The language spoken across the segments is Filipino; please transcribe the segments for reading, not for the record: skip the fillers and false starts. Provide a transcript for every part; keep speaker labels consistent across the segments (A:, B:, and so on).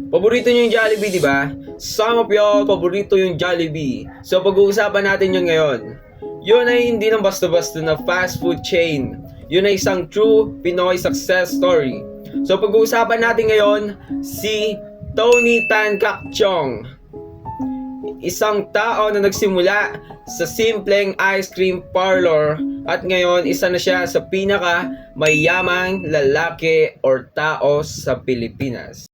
A: Paborito nyo yung Jollibee, di ba? Some of y'all, paborito yung Jollibee. So, pag-uusapan natin yun ngayon. Yun ay hindi lang basta-basta na fast food chain. Yun ay isang true Pinoy success story. So, pag-uusapan natin ngayon, si Tony Tan Kak Chong. Isang tao na nagsimula sa simpleng ice cream parlor at ngayon isa na siya sa pinaka mayamang lalaki or tao sa Pilipinas.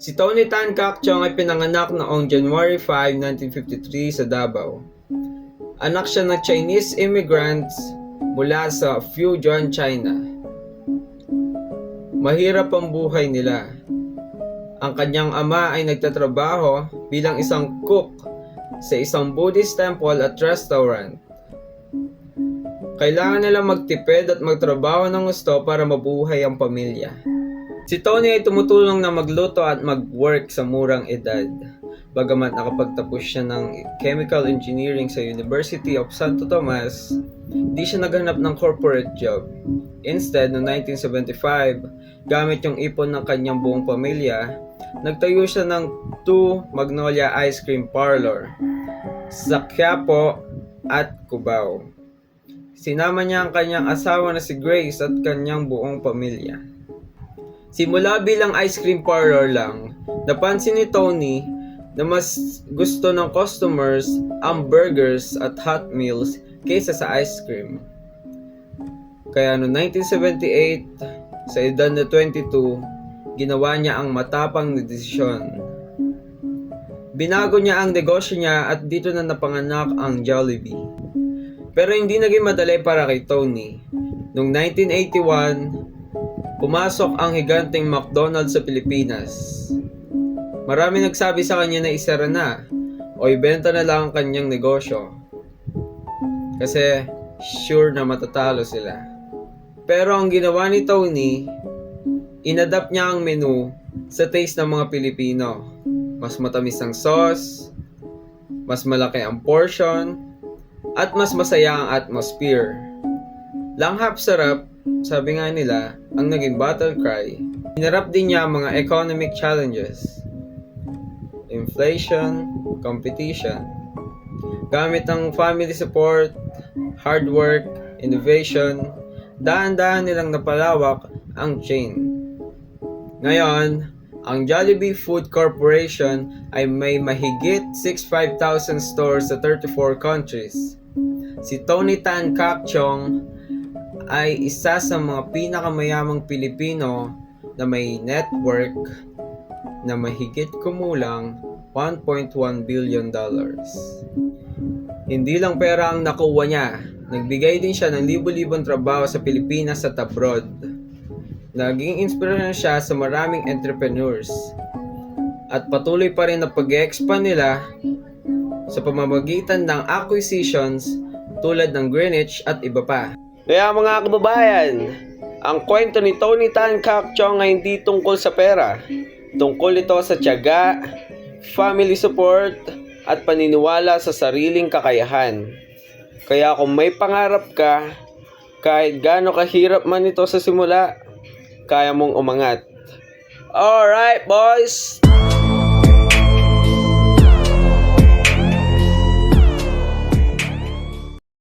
A: Si Tony Tan Kak Chong ay pinanganak noong January 5, 1953 sa Davao. Anak siya ng Chinese immigrants mula sa Fujian, China. Mahirap ang buhay nila. Ang kanyang ama ay nagtatrabaho bilang isang cook sa isang Buddhist temple at restaurant. Kailangan nilang magtipid at magtrabaho ng gusto para mabuhay ang pamilya. Si Tony ay tumutulong na magluto at mag-work sa murang edad. Bagamat nakapagtapos siya ng chemical engineering sa University of Santo Tomas, hindi siya naghanap ng corporate job. Instead, noong 1975, gamit yung ipon ng kanyang buong pamilya, nagtayo siya ng 2 Magnolia Ice Cream Parlor sa Quiapo at Cubao. Sinama niya ang kanyang asawa na si Grace at kanyang buong pamilya. Simula bilang ice cream parlor lang, napansin ni Tony na mas gusto ng customers ang burgers at hot meals kaysa sa ice cream. Kaya noong 1978, sa edad na 22, ginawa niya ang matapang na desisyon. Binago niya ang negosyo niya at dito na napanganak ang Jollibee. Pero hindi naging madali para kay Tony. Noong 1981, pumasok ang higanteng McDonald's sa Pilipinas. Marami nagsabi sa kanya na isara na o ibenta na lang ang kanyang negosyo. Kasi sure na matatalo sila. Pero ang ginawa ni Tony, inadapt niya ang menu sa taste ng mga Pilipino. Mas matamis ang sauce, mas malaki ang portion, at mas masaya ang atmosphere. Langhap sarap, sabi nga nila, ang naging battle cry. Hinarap din niya ang mga economic challenges. Inflation, competition. Gamit ang family support, hard work, innovation, daan-daan nilang napalawak ang chain. Ngayon, ang Jollibee Food Corporation ay may mahigit 65,000 stores sa 34 countries. Si Tony Tan Kak Chong ay isa sa mga pinakamayamang Pilipino na may network na mahigit kumulang $1.1 billion. Hindi lang pera ang nakuha niya, nagbigay din siya ng libo-libong trabaho sa Pilipinas at abroad. Naging inspirasyon siya sa maraming entrepreneurs at patuloy pa rin na pag-expand nila sa pamamagitan ng acquisitions tulad ng Greenwich at iba pa. Kaya mga kababayan, ang kwento ni Tony Tan Kak Chong ay hindi tungkol sa pera. Tungkol ito sa tiyaga, family support, at paniniwala sa sariling kakayahan. Kaya kung may pangarap ka, kahit gaano kahirap man ito sa simula, kaya mong umangat. Alright boys!